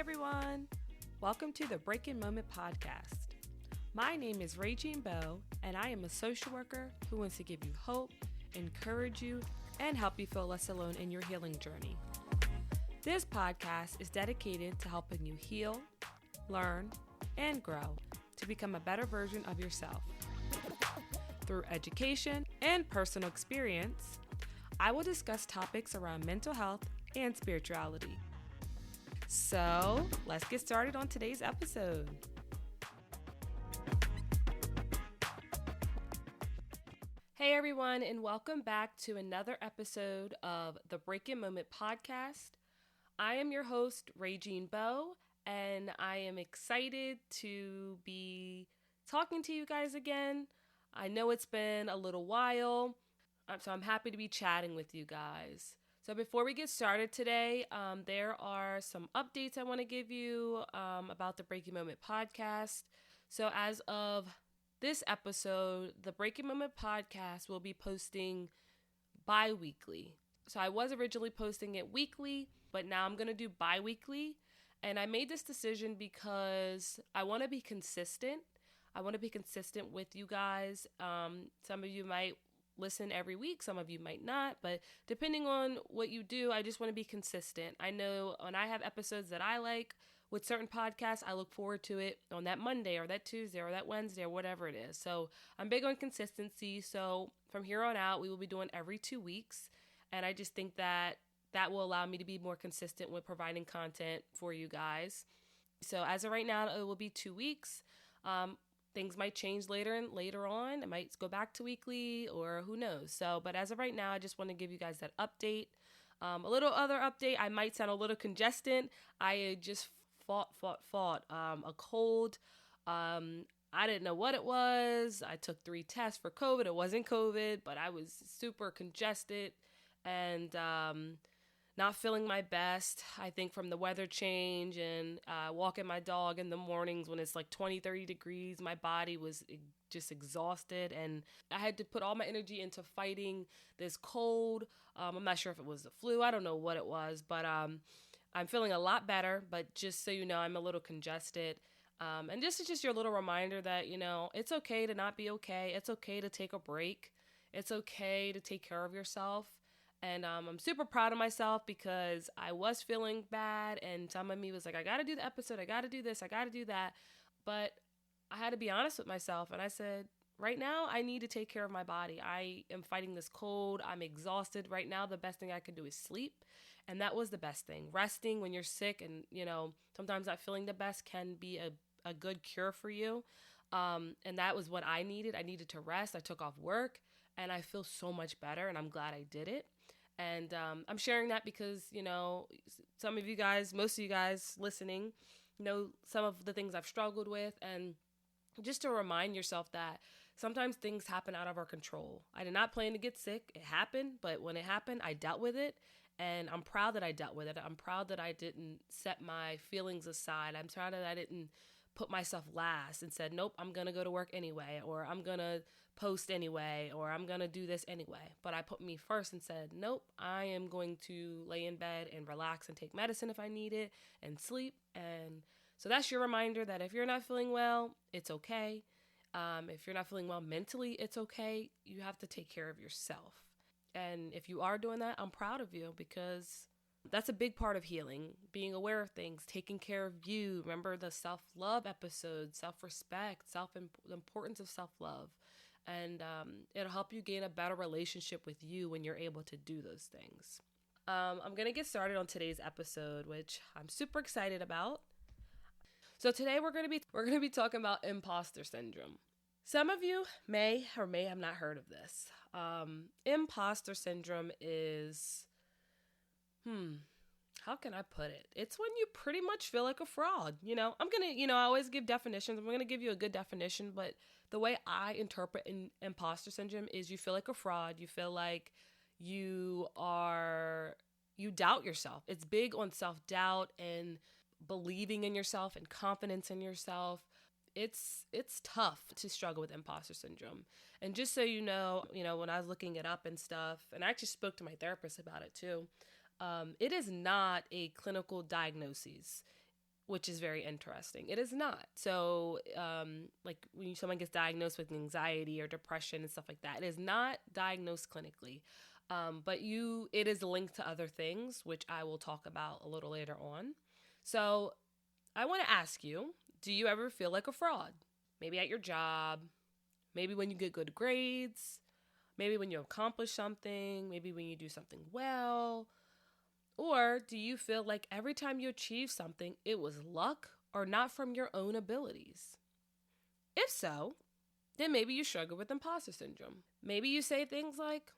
everyone. Welcome to the Breaking Moment podcast. My name is Regine Bowe, and I am a social worker who wants to give you hope, encourage you, and help you feel less alone in your healing journey. This podcast is dedicated to helping you heal, learn, and grow to become a better version of yourself. Through education and personal experience, I will discuss topics around mental health and spirituality. So, let's get started on today's episode. Hey everyone, and welcome back to another episode of the Breaking Moment podcast. I am your host, Regine Bowe, and I am excited to be talking to you guys again. I know it's been a little while, so I'm happy to be chatting with you guys. So before we get started today, there are some updates I want to give you about the Breaking Moment podcast. So as of this episode, the Breaking Moment podcast will be posting bi-weekly. So I was originally posting it weekly, but now I'm going to do bi-weekly. And I made this decision because I want to be consistent. I want to be consistent with you guys. Some of you might listen every week, some of you might not, but depending on what you do, I just want to be consistent. I know when I have episodes that I like with certain podcasts, I look forward to it on that Monday or that Tuesday or that Wednesday or whatever it is. So I'm big on consistency. So from here on out, we will be doing every 2 weeks. And I just think that will allow me to be more consistent with providing content for you guys. So as of right now, it will be 2 weeks. Things might change later on. It might go back to weekly or who knows. So, but as of right now, I just want to give you guys that update. A little other update. I might sound a little congested. I just fought a cold. I didn't know what it was. I took 3 tests for COVID. It wasn't COVID, but I was super congested and not feeling my best, I think, from the weather change and walking my dog in the mornings when it's like 20, 30 degrees. My body was just exhausted, and I had to put all my energy into fighting this cold. I'm not sure if it was the flu. I don't know what it was, but I'm feeling a lot better. But just so you know, I'm a little congested. And this is just your little reminder that, you know, it's okay to not be okay. It's okay to take a break. It's okay to take care of yourself. And I'm super proud of myself because I was feeling bad, and some of me was like, I got to do the episode, I got to do this, I got to do that. But I had to be honest with myself, and I said, right now, I need to take care of my body. I am fighting this cold. I'm exhausted. Right now, the best thing I can do is sleep, and that was the best thing. Resting when you're sick and, you know, sometimes not feeling the best can be a good cure for you. And that was what I needed. I needed to rest. I took off work, and I feel so much better, and I'm glad I did it. And I'm sharing that because, you know, some of you guys, most of you guys listening, know some of the things I've struggled with. And just to remind yourself that sometimes things happen out of our control. I did not plan to get sick. It happened. But when it happened, I dealt with it. And I'm proud that I dealt with it. I'm proud that I didn't set my feelings aside. I'm proud that I didn't put myself last and said, nope, I'm going to go to work anyway, or I'm going to post anyway, or I'm going to do this anyway. But I put me first and said, nope, I am going to lay in bed and relax and take medicine if I need it and sleep. And so that's your reminder that if you're not feeling well, it's okay. If you're not feeling well mentally, it's okay. You have to take care of yourself. And if you are doing that, I'm proud of you because that's a big part of healing, being aware of things, taking care of you. Remember the self-love episode, self-respect, the importance of self-love. And it'll help you gain a better relationship with you when you're able to do those things. I'm going to get started on today's episode, which I'm super excited about. So today we're going to be talking about imposter syndrome. Some of you may or may have not heard of this. Imposter syndrome is how can I put it? It's when you pretty much feel like a fraud. You know, I always give definitions. I'm going to give you a good definition, but the way I interpret imposter syndrome is you feel like a fraud. You feel like you doubt yourself. It's big on self-doubt and believing in yourself and confidence in yourself. It's tough to struggle with imposter syndrome. And just so you know, when I was looking it up and stuff, and I actually spoke to my therapist about it too, it is not a clinical diagnosis. which is very interesting. It is not. So, like when someone gets diagnosed with anxiety or depression and stuff like that, it is not diagnosed clinically. But it is linked to other things, which I will talk about a little later on. So I want to ask you, do you ever feel like a fraud? Maybe at your job, maybe when you get good grades, maybe when you accomplish something, maybe when you do something well. Or do you feel like every time you achieve something, it was luck or not from your own abilities? If so, then maybe you struggle with imposter syndrome. Maybe you say things like,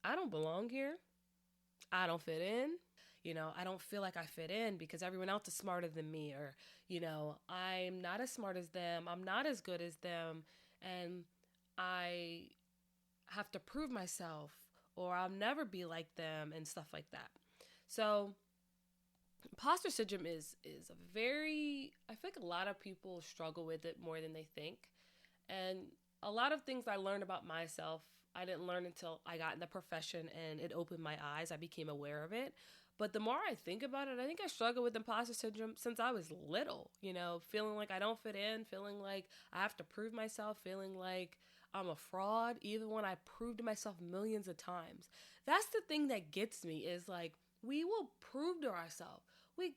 I don't belong here. I don't fit in. I don't feel like I fit in because everyone else is smarter than me. Or, I'm not as smart as them. I'm not as good as them. And I have to prove myself, or I'll never be like them, and stuff like that. So imposter syndrome is a very, I think a lot of people struggle with it more than they think. And a lot of things I learned about myself, I didn't learn until I got in the profession and it opened my eyes. I became aware of it. But the more I think about it, I think I struggled with imposter syndrome since I was little, feeling like I don't fit in, feeling like I have to prove myself, feeling like I'm a fraud, even when I proved myself millions of times. That's the thing that gets me is like, we will prove to ourselves. We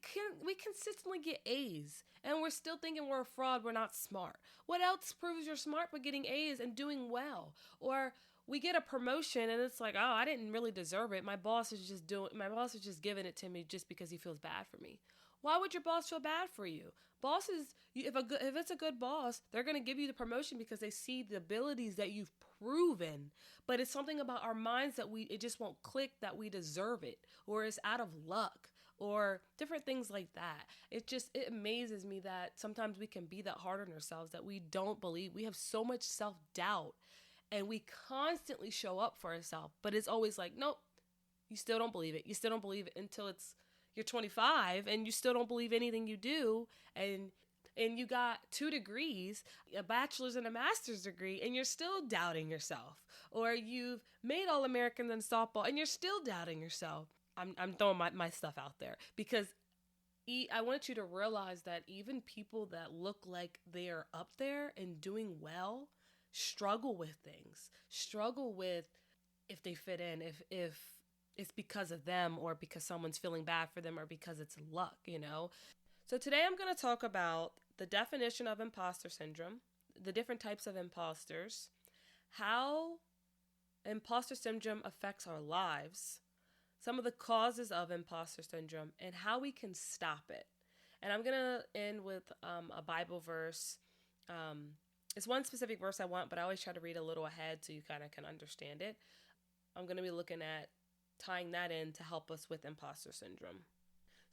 consistently get A's and we're still thinking we're a fraud, we're not smart. What else proves you're smart but getting A's and doing well? Or we get a promotion and it's like, oh, I didn't really deserve it. My boss is just giving it to me just because he feels bad for me. Why would your boss feel bad for you? Bosses, if it's a good boss, they're going to give you the promotion because they see the abilities that you've proven. But it's something about our minds that it just won't click that we deserve it, or it's out of luck, or different things like that. It amazes me that sometimes we can be that hard on ourselves that we don't believe. We have so much self-doubt and we constantly show up for ourselves, but it's always like, nope, you still don't believe it. You still don't believe it until you're 25 and you still don't believe anything you do. And you got 2 degrees, a bachelor's and a master's degree, and you're still doubting yourself. Or you've made All-American in softball and you're still doubting yourself. I'm throwing my stuff out there because I want you to realize that even people that look like they are up there and doing well struggle with things, struggle with if they fit in, if it's because of them or because someone's feeling bad for them or because it's luck, So today I'm going to talk about the definition of imposter syndrome, the different types of imposters, how imposter syndrome affects our lives, some of the causes of imposter syndrome, and how we can stop it. And I'm going to end with a Bible verse. It's one specific verse I want, but I always try to read a little ahead so you kind of can understand it. I'm going to be looking at tying that in to help us with imposter syndrome.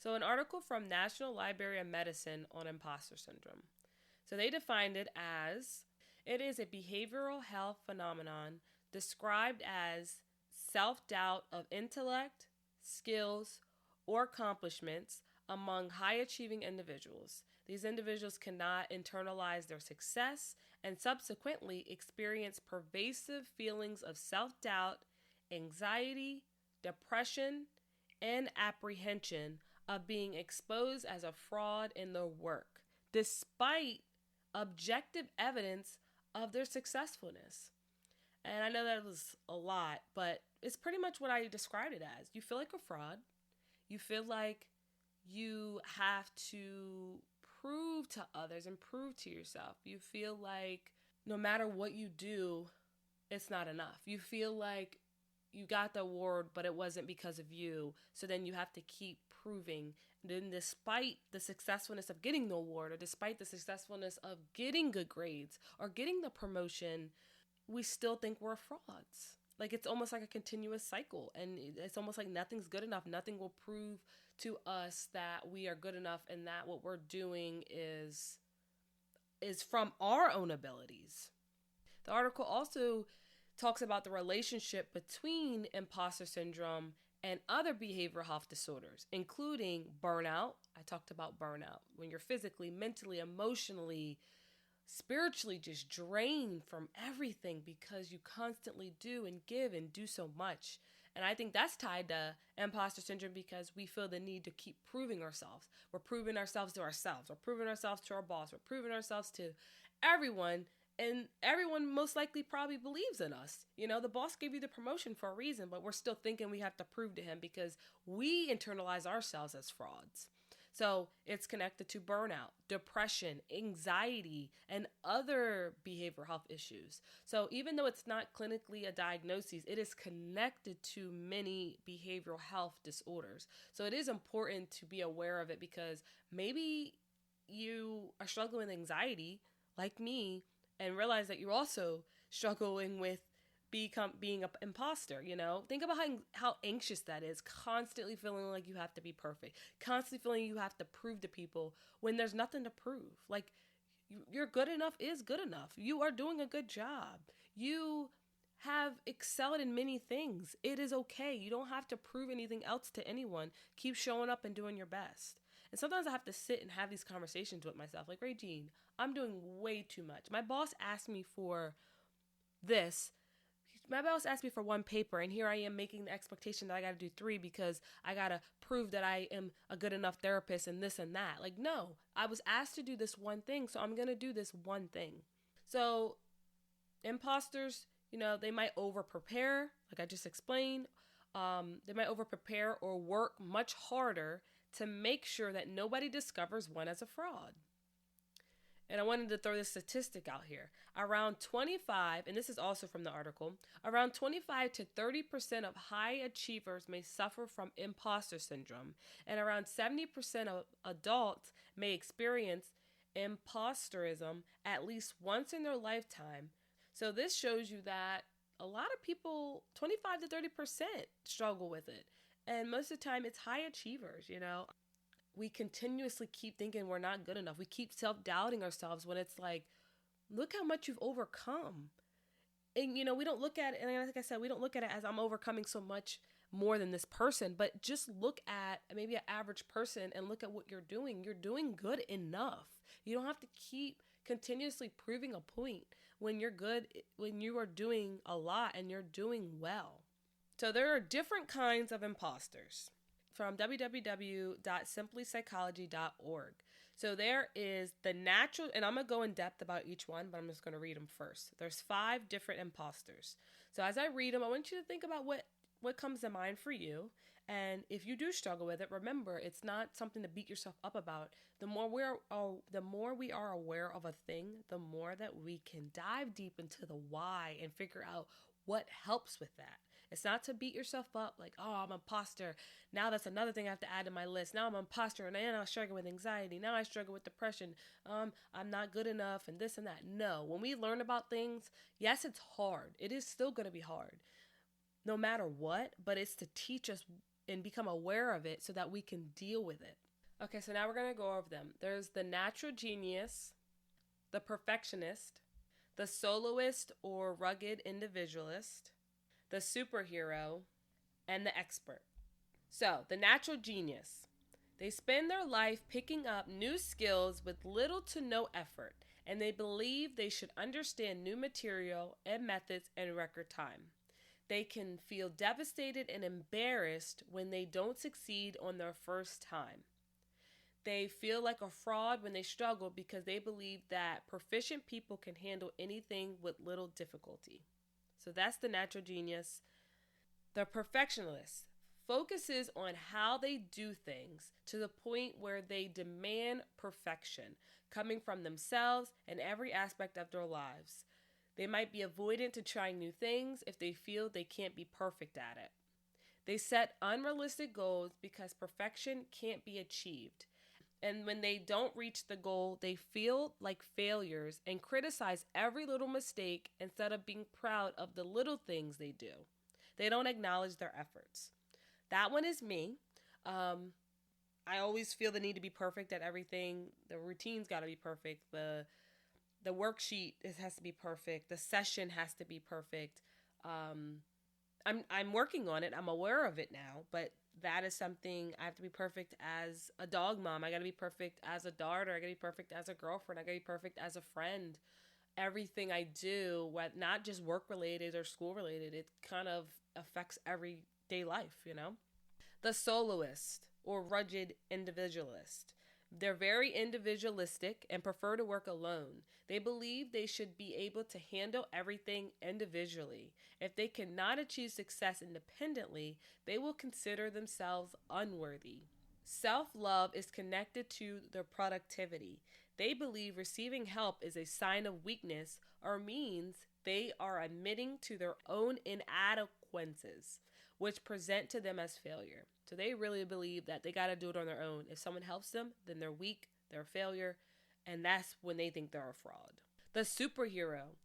So an article from National Library of Medicine on imposter syndrome. So they defined it as, it is a behavioral health phenomenon described as self-doubt of intellect, skills, or accomplishments among high-achieving individuals. These individuals cannot internalize their success and subsequently experience pervasive feelings of self-doubt, anxiety, depression, and apprehension of being exposed as a fraud in their work, despite objective evidence of their successfulness. And I know that was a lot, but it's pretty much what I described it as. You feel like a fraud. You feel like you have to prove to others and prove to yourself. You feel like no matter what you do, it's not enough. You feel like you got the award, but it wasn't because of you. So then you have to keep proving. Then despite the successfulness of getting the award, or despite the successfulness of getting good grades or getting the promotion, we still think we're frauds. Like it's almost like a continuous cycle, and it's almost like nothing's good enough. Nothing will prove to us that we are good enough and that what we're doing is from our own abilities. The article also talks about the relationship between imposter syndrome and other behavioral health disorders, including burnout. I talked about burnout, when you're physically, mentally, emotionally, spiritually just drained from everything because you constantly do and give and do so much. And I think that's tied to imposter syndrome because we feel the need to keep proving ourselves. We're proving ourselves to ourselves. We're proving ourselves to our boss. We're proving ourselves to everyone. And everyone most likely probably believes in us. You know, the boss gave you the promotion for a reason, but we're still thinking we have to prove to him because we internalize ourselves as frauds. So it's connected to burnout, depression, anxiety, and other behavioral health issues. So even though it's not clinically a diagnosis, it is connected to many behavioral health disorders. So it is important to be aware of it because maybe you are struggling with anxiety like me and realize that you're also struggling with being an imposter. Think about how anxious that is, constantly feeling like you have to be perfect, constantly feeling you have to prove to people when there's nothing to prove. Like, you're good enough is good enough. You are doing a good job. You have excelled in many things. It is okay. You don't have to prove anything else to anyone. Keep showing up and doing your best. And sometimes I have to sit and have these conversations with myself, like, Regine, I'm doing way too much. My boss asked me for this. My boss asked me for one paper, and here I am making the expectation that I got to do 3 because I got to prove that I am a good enough therapist and this and that. Like, no, I was asked to do this one thing, so I'm going to do this one thing. So imposters, they might over prepare, like I just explained. They might over prepare or work much harder to make sure that nobody discovers one as a fraud. And I wanted to throw this statistic out here. Around 25, and this is also from the article, around 25 to 30% of high achievers may suffer from imposter syndrome, and around 70% of adults may experience imposterism at least once in their lifetime. So this shows you that a lot of people, 25 to 30%, struggle with it. And most of the time, it's high achievers, We continuously keep thinking we're not good enough. We keep self-doubting ourselves when it's like, look how much you've overcome. And, we don't look at it, and like I said, we don't look at it as I'm overcoming so much more than this person, but just look at maybe an average person and look at what you're doing. You're doing good enough. You don't have to keep continuously proving a point when you're good, when you are doing a lot and you're doing well. So there are different kinds of imposters from www.simplypsychology.org. So there is the natural, and I'm going to go in depth about each one, but I'm just going to read them first. There's 5 different imposters. So as I read them, I want you to think about what comes to mind for you. And if you do struggle with it, remember, it's not something to beat yourself up about. The more we are aware of a thing, the more that we can dive deep into the why and figure out what helps with that. It's not to beat yourself up like, oh, I'm an imposter. Now that's another thing I have to add to my list. Now I'm an imposter, and then I struggle with anxiety. Now I struggle with depression. I'm not good enough and this and that. No, when we learn about things, yes, it's hard. It is still going to be hard no matter what, but it's to teach us and become aware of it so that we can deal with it. Okay, so now we're going to go over them. There's the natural genius, the perfectionist, the soloist or rugged individualist, the superhero, and the expert. So, the natural genius. They spend their life picking up new skills with little to no effort, and they believe they should understand new material and methods in record time. They can feel devastated and embarrassed when they don't succeed on their first time. They feel like a fraud when they struggle because they believe that proficient people can handle anything with little difficulty. So that's the natural genius. The perfectionist focuses on how they do things to the point where they demand perfection, coming from themselves and every aspect of their lives. They might be avoidant to trying new things if they feel they can't be perfect at it. They set unrealistic goals because perfection can't be achieved. And when they don't reach the goal, they feel like failures and criticize every little mistake instead of being proud of the little things they do. They don't acknowledge their efforts. That one is me. I always feel the need to be perfect at everything. The routine's got to be perfect. The worksheet has to be perfect. The session has to be perfect. I'm working on it. I'm aware of it now, but that is something I have to be perfect as a dog mom. I got to be perfect as a daughter. I got to be perfect as a girlfriend. I got to be perfect as a friend. Everything I do, not just work related or school related, it kind of affects every weekday life, The soloist or rugged individualist. They're very individualistic and prefer to work alone. They believe they should be able to handle everything individually. If they cannot achieve success independently, they will consider themselves unworthy. Self-love is connected to their productivity. They believe receiving help is a sign of weakness or means they are admitting to their own inadequacies, which present to them as failure. So they really believe that they got to do it on their own. If someone helps them, then they're weak, they're a failure, and that's when they think they're a fraud. The superhero.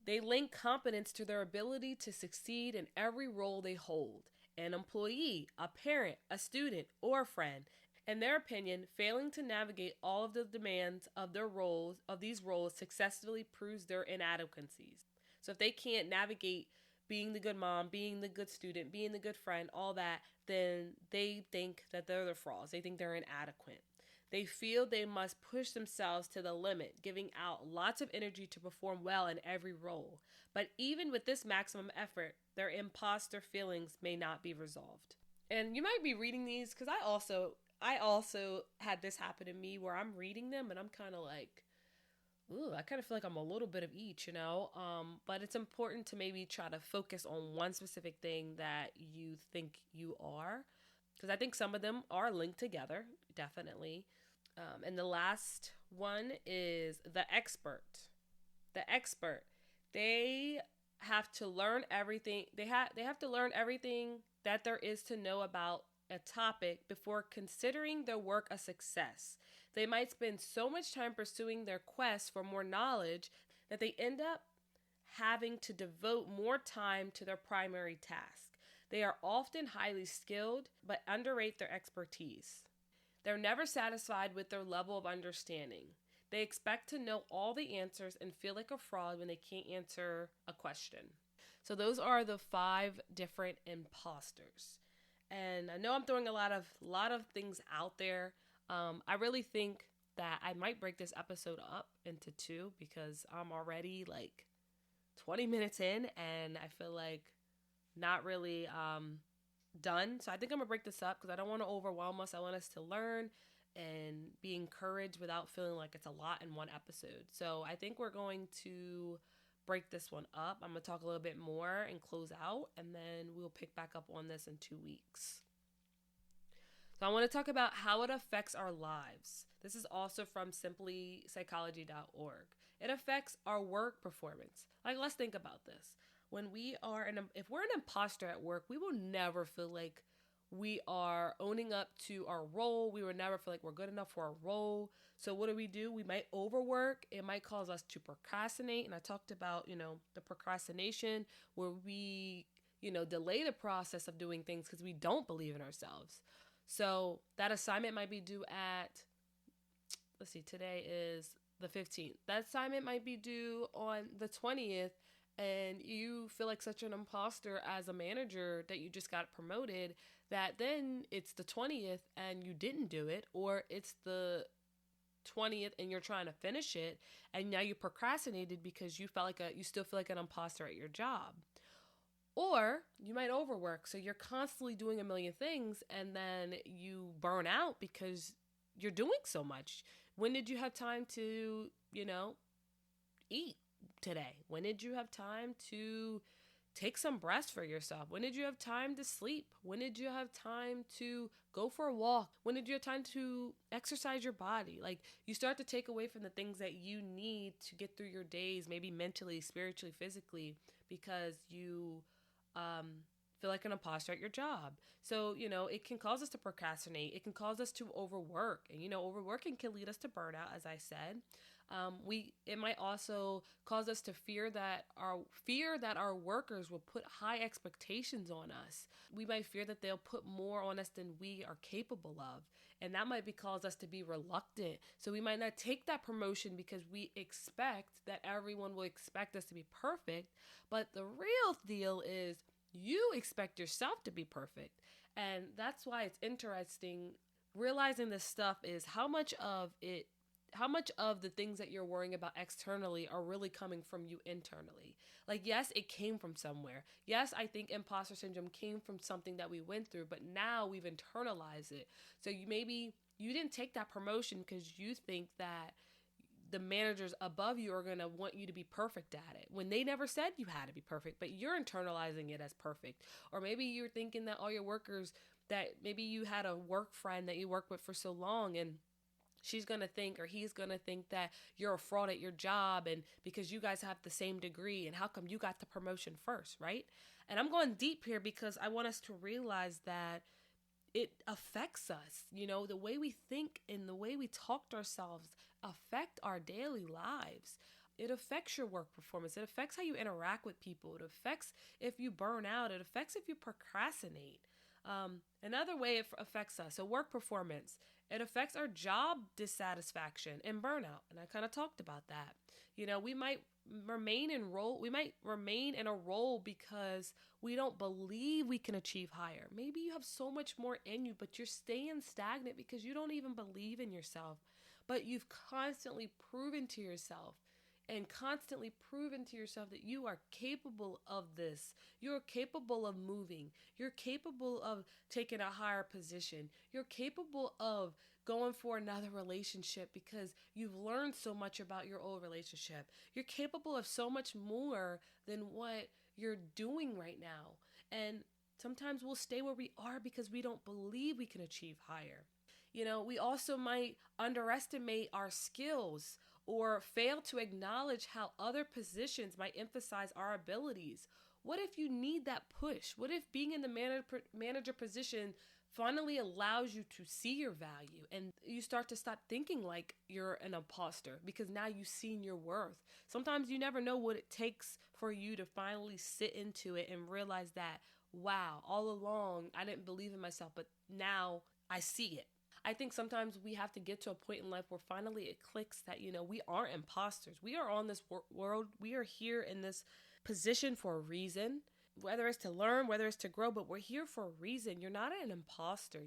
They link competence to their ability to succeed in every role they hold. An employee, a parent, a student, or a friend. In their opinion, failing to navigate all of the demands of these roles successfully proves their inadequacies. So if they can't navigate being the good mom, being the good student, being the good friend, all that, then they think that they're the frauds. They think they're inadequate. They feel they must push themselves to the limit, giving out lots of energy to perform well in every role. But even with this maximum effort, their imposter feelings may not be resolved. And you might be reading these because I also had this happen to me where I'm reading them and I'm kind of like, ooh, I kind of feel like I'm a little bit of each, but it's important to maybe try to focus on one specific thing that you think you are, because I think some of them are linked together, definitely. And the last one is the expert. The expert, they have to learn everything. They have to learn everything that there is to know about a topic before considering their work a success. They might spend so much time pursuing their quest for more knowledge that they end up having to devote more time to their primary task. They are often highly skilled, but underrate their expertise. They're never satisfied with their level of understanding. They expect to know all the answers and feel like a fraud when they can't answer a question. So those are the 5 different imposters. And I know I'm throwing a lot of things out there. I really think that I might break this episode up into 2 because I'm already like 20 minutes in and I feel like not really done. So I think I'm gonna break this up because I don't want to overwhelm us. I want us to learn and be encouraged without feeling like it's a lot in one episode. So I think we're going to break this one up. I'm gonna talk a little bit more and close out, and then we'll pick back up on this in 2 weeks. So I want to talk about how it affects our lives. This is also from simplypsychology.org. It affects our work performance. Like, let's think about this. If we're an imposter at work, we will never feel like we are owning up to our role. We will never feel like we're good enough for our role. So what do? We might overwork. It might cause us to procrastinate. And I talked about, the procrastination where we, delay the process of doing things because we don't believe in ourselves. So that assignment might be due at, today is the 15th. That assignment might be due on the 20th. And you feel like such an imposter as a manager that you just got promoted that then it's the 20th and you didn't do it, or it's the 20th and you're trying to finish it and now you procrastinated because you still feel like an imposter at your job. Or you might overwork, so you're constantly doing a million things and then you burn out because you're doing so much. When did you have time to, eat today? When did you have time to take some rest for yourself? When did you have time to sleep? When did you have time to go for a walk? When did you have time to exercise your body? Like, you start to take away from the things that you need to get through your days, maybe mentally, spiritually, physically, because you feel like an imposter at your job. So, it can cause us to procrastinate. It can cause us to overwork. And, overworking can lead us to burnout, as I said. It might also cause us to fear that our workers will put high expectations on us. We might fear that they'll put more on us than we are capable of. And that might cause us to be reluctant. So we might not take that promotion because we expect that everyone will expect us to be perfect. But the real deal is you expect yourself to be perfect. And that's why it's interesting realizing this stuff is how much of it how much of the things that you're worrying about externally are really coming from you internally? Like, yes, it came from somewhere. Yes, I think imposter syndrome came from something that we went through, but now we've internalized it. So maybe you didn't take that promotion because you think that the managers above you are going to want you to be perfect at it when they never said you had to be perfect, but you're internalizing it as perfect. Or maybe you're thinking that all your workers, that maybe you had a work friend that you worked with for so long, and she's going to think, or he's going to think, that you're a fraud at your job, and because you guys have the same degree, and how come you got the promotion first, right? And I'm going deep here because I want us to realize that it affects us. The way we think and the way we talk to ourselves affect our daily lives. It affects your work performance. It affects how you interact with people. It affects if you burn out. It affects if you procrastinate. Another way it affects us, so work performance, it affects our job dissatisfaction and burnout. And I kind of talked about that. We might remain in a role because we don't believe we can achieve higher. Maybe you have so much more in you, but you're staying stagnant because you don't even believe in yourself. But you've constantly proven to yourself that you are capable of this. You're capable of moving. You're capable of taking a higher position. You're capable of going for another relationship because you've learned so much about your old relationship. You're capable of so much more than what you're doing right now. And sometimes we'll stay where we are because we don't believe we can achieve higher. We also might underestimate our skills or fail to acknowledge how other positions might emphasize our abilities. What if you need that push? What if being in the manager position finally allows you to see your value, and you start to stop thinking like you're an imposter because now you've seen your worth? Sometimes you never know what it takes for you to finally sit into it and realize that, wow, all along I didn't believe in myself, but now I see it. I think sometimes we have to get to a point in life where finally it clicks that, we aren't imposters. We are on this world. We are here in this position for a reason, whether it's to learn, whether it's to grow, but we're here for a reason. You're not an imposter,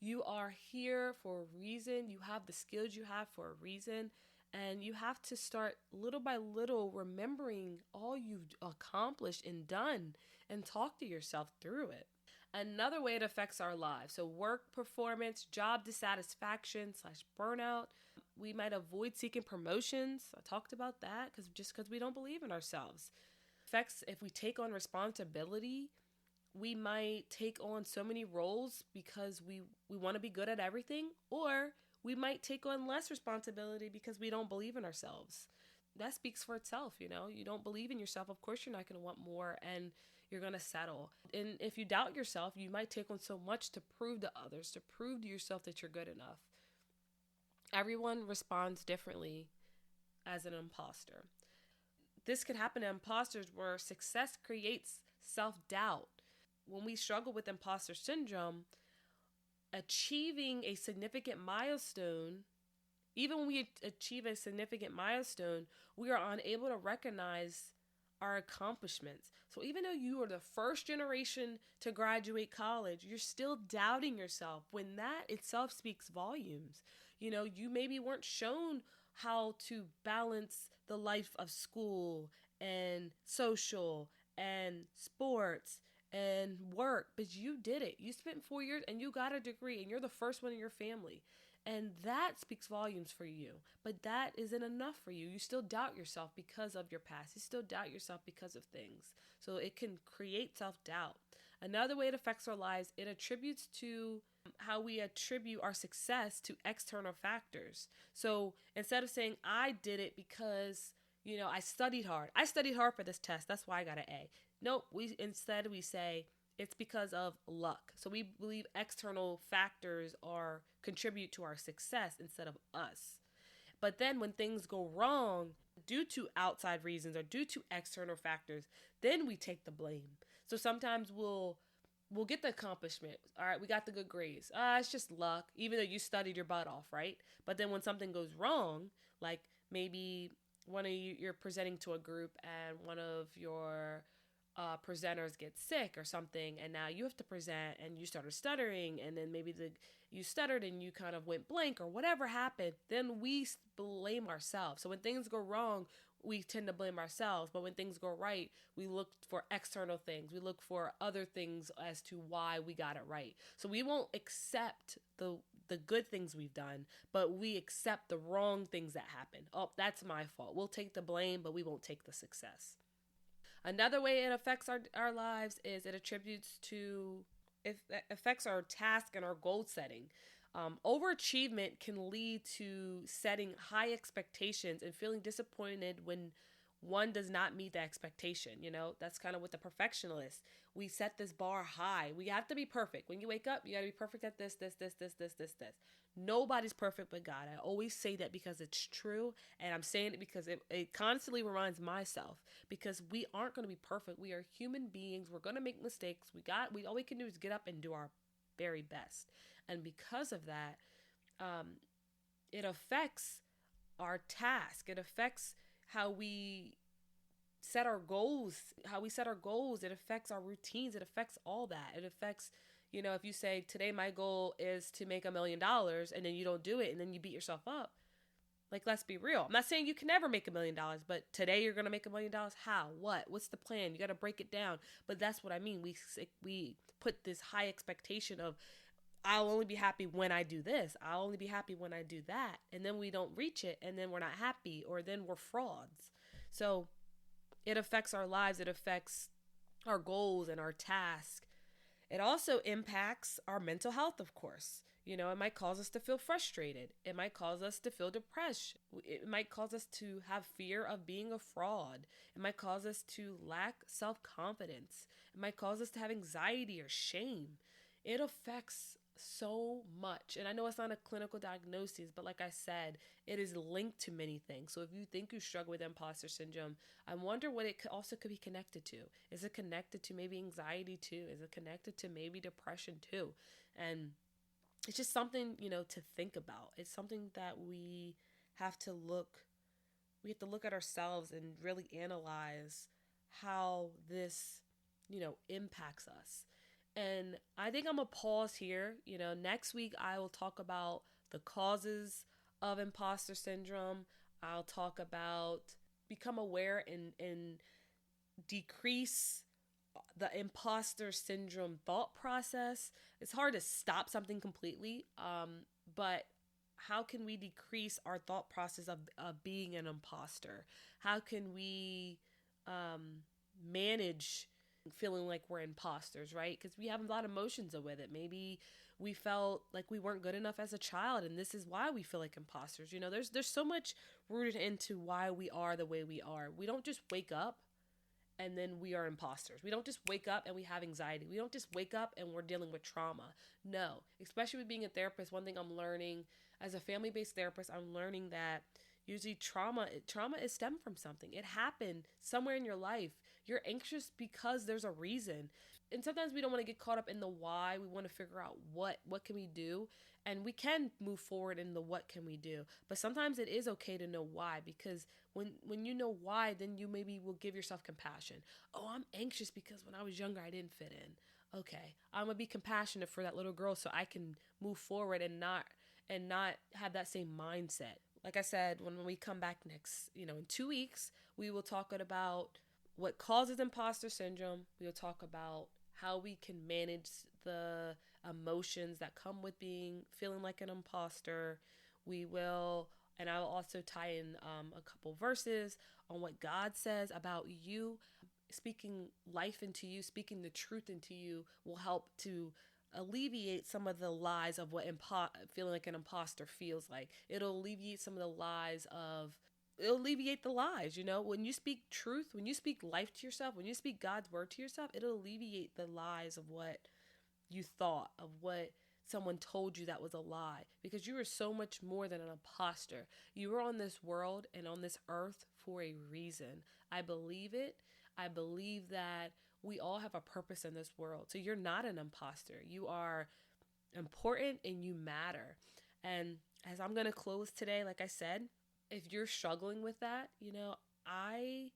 You are here for a reason. You have the skills you have for a reason. And you have to start little by little remembering all you've accomplished and done and talk to yourself through it. Another way it affects our lives, so work performance, job dissatisfaction / burnout. We might avoid seeking promotions. I talked about that because we don't believe in ourselves. Affects if we take on responsibility. We might take on so many roles because we want to be good at everything, or we might take on less responsibility because we don't believe in ourselves. That speaks for itself. You don't believe in yourself. Of course, you're not going to want more, and you're going to settle. And if you doubt yourself, you might take on so much to prove to others, to prove to yourself that you're good enough. Everyone responds differently as an imposter. This could happen to imposters where success creates self-doubt. When we struggle with imposter syndrome, achieving a significant milestone, even when we achieve a significant milestone, we are unable to recognize our accomplishments. So even though you are the first generation to graduate college, you're still doubting yourself, when that itself speaks volumes. You maybe weren't shown how to balance the life of school and social and sports and work, but you did it. You spent 4 years and you got a degree, and you're the first one in your family. And that speaks volumes for you. But that isn't enough for you. You still doubt yourself because of your past. You still doubt yourself because of things. So it can create self-doubt. Another way it affects our lives, it attributes to how we attribute our success to external factors. So instead of saying, I did it because, I studied hard. I studied hard for this test. That's why I got an A. Nope. Instead we say, it's because of luck. So we believe external factors contribute to our success instead of us. But then when things go wrong due to outside reasons or due to external factors, then we take the blame. So sometimes we'll get the accomplishment. All right, we got the good grades. It's just luck, even though you studied your butt off, right? But then when something goes wrong, like maybe you're presenting to a group and one of your presenters get sick or something, and now you have to present, and you started stuttering, and then maybe you stuttered and you kind of went blank or whatever happened, then we blame ourselves. So when things go wrong, we tend to blame ourselves, but when things go right, we look for external things. We look for other things as to why we got it right. So we won't accept the good things we've done, but we accept the wrong things that happen. Oh, that's my fault. We'll take the blame, but we won't take the success. Another way it affects our lives is it affects our task and our goal setting. Overachievement can lead to setting high expectations and feeling disappointed when one does not meet the expectation. That's kind of with the perfectionist. We set this bar high. We have to be perfect. When you wake up, you got to be perfect at this. Nobody's perfect but God. I always say that because it's true, and I'm saying it because it constantly reminds myself, because we aren't going to be perfect. We are human beings. We're going to make mistakes. All we can do is get up and do our very best. And because of that, it affects our task. It affects how we set our goals. It affects our routines. It affects all that. It affects, if you say today my goal is to make $1 million, and then you don't do it, and then you beat yourself up. Like, let's be real. I'm not saying you can never make $1 million, but today you're going to make $1 million. How? What? What's the plan? You got to break it down. But that's what I mean. We put this high expectation of, I'll only be happy when I do this. I'll only be happy when I do that. And then we don't reach it, and then we're not happy, or then we're frauds. So it affects our lives. It affects our goals and our task. It also impacts our mental health, of course. It might cause us to feel frustrated. It might cause us to feel depressed. It might cause us to have fear of being a fraud. It might cause us to lack self-confidence. It might cause us to have anxiety or shame. It affects so much. And I know it's not a clinical diagnosis, but like I said, it is linked to many things. So if you think you struggle with imposter syndrome, I wonder what it could be connected to. Is it connected to maybe anxiety too? Is it connected to maybe depression too? And it's just something, to think about. It's something that we have to look at ourselves and really analyze how this, impacts us. And I think I'm going to pause here. Next week I will talk about the causes of imposter syndrome. I'll talk about become aware and decrease the imposter syndrome thought process. It's hard to stop something completely, but how can we decrease our thought process of being an imposter? How can we manage feeling like we're imposters, right? Because we have a lot of emotions with it. Maybe we felt like we weren't good enough as a child, and this is why we feel like imposters. There's so much rooted into why we are the way we are. We don't just wake up and then we are imposters. We don't just wake up and we have anxiety. We don't just wake up and we're dealing with trauma. No, especially with being a therapist, one thing I'm learning as a family-based therapist, I'm learning that usually trauma is stemmed from something. It happened somewhere in your life. You're anxious because there's a reason. And sometimes we don't want to get caught up in the why. We want to figure out what can we do, and we can move forward in the what can we do. But sometimes it is okay to know why, because when you know why, then you maybe will give yourself compassion. Oh, I'm anxious because when I was younger I didn't fit in. Okay, I'm gonna be compassionate for that little girl so I can move forward and not have that same mindset. Like I said, when we come back next, in 2 weeks, we will talk about what causes imposter syndrome. We'll talk about how we can manage the emotions that come with feeling like an imposter. And I'll also tie in a couple verses on what God says about you. Speaking life into you, speaking the truth into you will help to alleviate some of the lies of what feeling like an imposter feels like. It'll alleviate the lies, when you speak truth, when you speak life to yourself, when you speak God's word to yourself, it'll alleviate the lies of what you thought, of what someone told you that was a lie, because you are so much more than an imposter. You are on this world and on this earth for a reason. I believe it. I believe that we all have a purpose in this world. So you're not an imposter. You are important and you matter. And as I'm going to close today, like I said, if you're struggling with that, I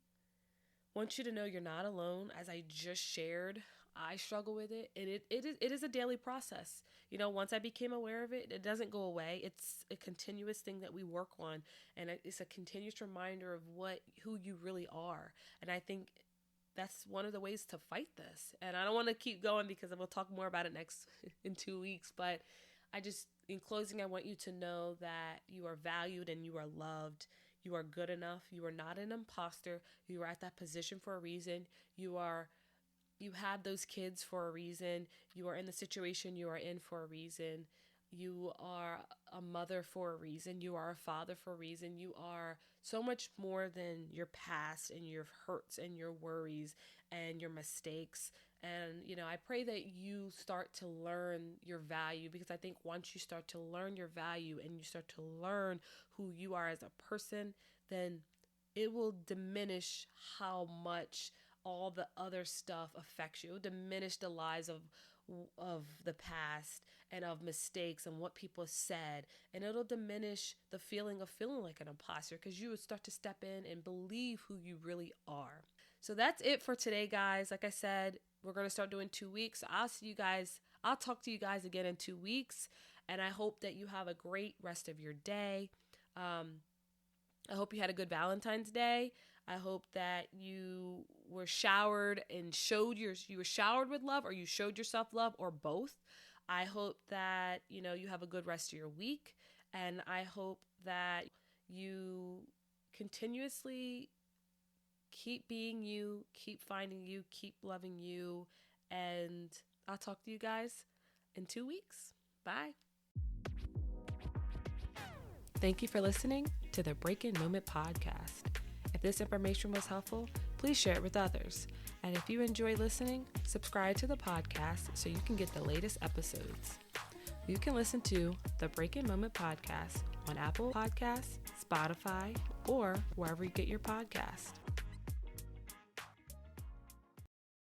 want you to know you're not alone. As I just shared, I struggle with it. And it is a daily process. Once I became aware of it, it doesn't go away. It's a continuous thing that we work on. And it's a continuous reminder of who you really are. And I think that's one of the ways to fight this. And I don't want to keep going because we'll talk more about it in 2 weeks. But in closing, I want you to know that you are valued and you are loved. You are good enough. You are not an imposter. You are at that position for a reason. You had those kids for a reason. You are in the situation you are in for a reason. You are a mother for a reason. You are a father for a reason. You are so much more than your past and your hurts and your worries and your mistakes. And, I pray that you start to learn your value, because I think once you start to learn your value and you start to learn who you are as a person, then it will diminish how much all the other stuff affects you. It will diminish the lies of the past and of mistakes and what people said, and it'll diminish the feeling of feeling like an imposter, because you would start to step in and believe who you really are. So that's it for today, guys. Like I said, we're going to start doing 2 weeks. I'll talk to you guys again in 2 weeks, and I hope that you have a great rest of your day. I hope you had a good Valentine's Day. I hope that you were showered and you were showered with love, or you showed yourself love, or both. I hope that, you have a good rest of your week. And I hope that you continuously keep being you, keep finding you, keep loving you. And I'll talk to you guys in 2 weeks. Bye. Thank you for listening to the Breaking Moment podcast. If this information was helpful, please share it with others. And if you enjoy listening, subscribe to the podcast so you can get the latest episodes. You can listen to the Breaking Moment podcast on Apple Podcasts, Spotify, or wherever you get your podcast.